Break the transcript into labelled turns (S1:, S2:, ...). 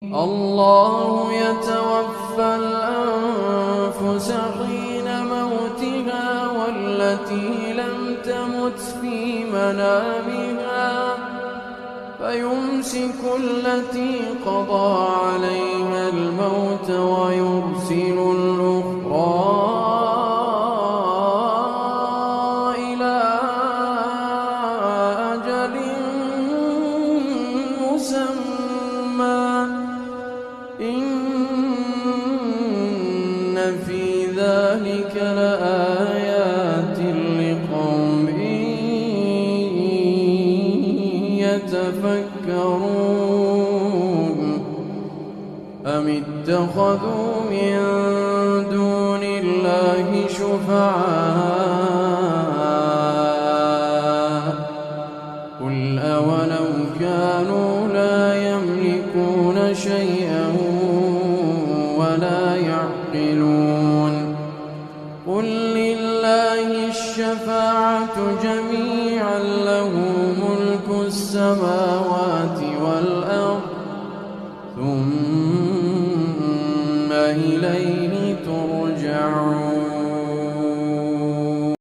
S1: الله يتوفى الأنفس حين موتها والتي لم تمت في منامها فيمسك التي قضى عليها الموت ويرسل الأخرى إلى أجل مسمى إن في ذلك لآيات لقوم يتفكرون أم اتخذوا من دون الله شفعاء قل أولو كانوا لا يملكون شيئا ولا يعقلون قل لله الشفاعة جميعا له ملك السماوات والأرض ثم إليه